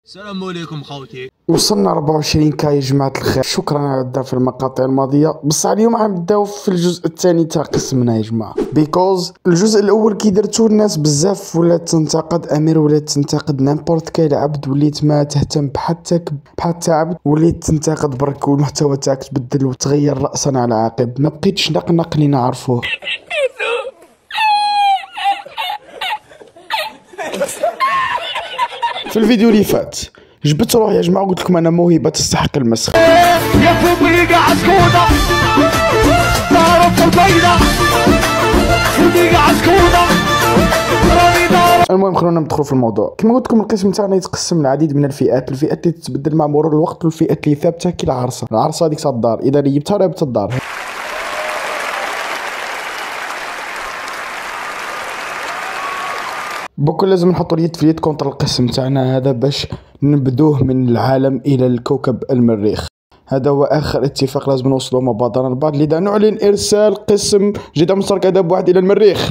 السلام عليكم خوتي. وصلنا 24 كا يا جماعة الخير، شكرا على الدعم في المقاطع الماضية. بصح اليوم غنبداو في الجزء الثاني تاع قسمنا يا جماعة، بيكوز الجزء الاول كي درتو الناس بزاف ولات تنتقد امير، ولات تنتقد نيمبورت كاين عبد، وليت ما تهتم بحالتك بحال عبد، وليت تنتقد برك والمحتوى تاعك تبدل وتغير رأسا على عقب. ما بقيتش نقنق اللي نعرفوه. في الفيديو اللي فات جبت روحي يا جماعه قلت لكم انا موهبه تستحق المسخ. يا فوقي قاعد سكوته تعرف البيضه فوقي قاعد سكوته. المهم خلونا ندخلوا في الموضوع. كما قلت لكم القسم تاعنا يتقسم لعديد من الفئات اللي تتبدل مع مرور الوقت، والفئات اللي ثابته كي العرصه هذيك تاع الدار، اذا جبتها رابط الدار. بكل لازم نحطوا اليد في اليد كونتر القسم تاعنا هذا باش نبدوه من العالم الى الكوكب المريخ. هذا هو اخر اتفاق لازم نوصلوا مع بعضنا البعض، لذا نعلن ارسال قسم جدة مشترك ادب واحد الى المريخ.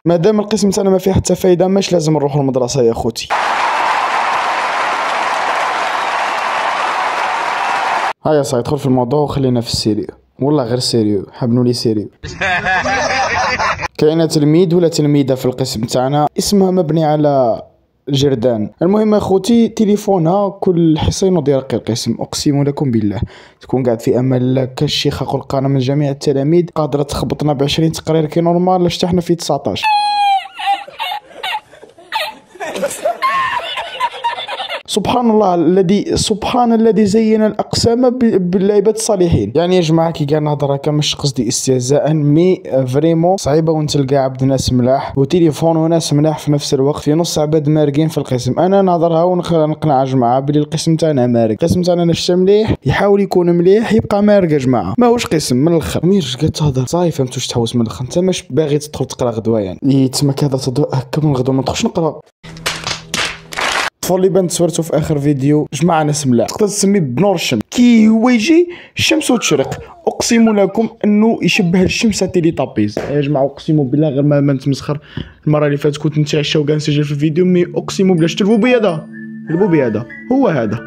مادام القسم تاعنا ما فيه حتى فايده ماش لازم نروحوا المدرسه يا خوتي. هيا صاي ادخل في الموضوع وخلينا في السيريو، والله غير سيريو، حبنوا لي سيريو. كاينه تلميذ ولا تلميذه في القسم تاعنا اسمها مبني على جردان. المهم اخوتي تليفونها كل حصه ينوض يرقي القسم، اقسم لكم بالله تكون قاعد في امان كالشيخه قلقانه من جميع التلاميذ قادره تخبطنا ب20 تقرير كي نورمال لاش احنا في 19. سبحان الذي زين الاقسام باللعيبه الصالحين. يعني يا جماعه كي قاعد نهضر هكا مش قصدي استهزاء، مي فريمون صعيبه وين تلقى عبد ناس ملاح وتليفون وناس ملاح في نفس الوقت في نص عباد مارقين في القسم. انا نهضرها ونقنع يا جماعه بلي القسم تاعنا مارق، القسم تاعنا نشتا مليح يحاول يكون مليح يبقى مارق يا جماعه، ماهوش قسم من الاخر. ميرش قاعد تهضر صاي فهمت واش تحوس من الاخر، انت ماش باغي تدخل تقرا غدوه يعني تسمى كذا هكا من غدوه ما ندخلش نقرا. اللي بان تصورته في اخر فيديو جماعه ناس ملاح تقدر تسميه بنور الشمس، كي هو يجي الشمس وتشرق اقسم لكم انه يشبه الشمس تيلي طابيز يا جماعه. اقسم بالله غير ما نتمسخر، المره اللي فاتت كنت نتعشى وكاع نسجل في الفيديو، مي اقسم بالله شفت البوبي هذا هو هذا.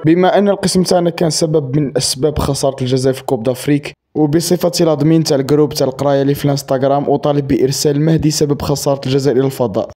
بما ان القسم تاعنا كان سبب من اسباب خساره الجزائر في كوب دافريك، وبصفتي الادمين تاع الجروب تاع القرايه اللي في الانستغرام، وطالب بارسال مهدي سبب خساره الجزائر الى الفضاء.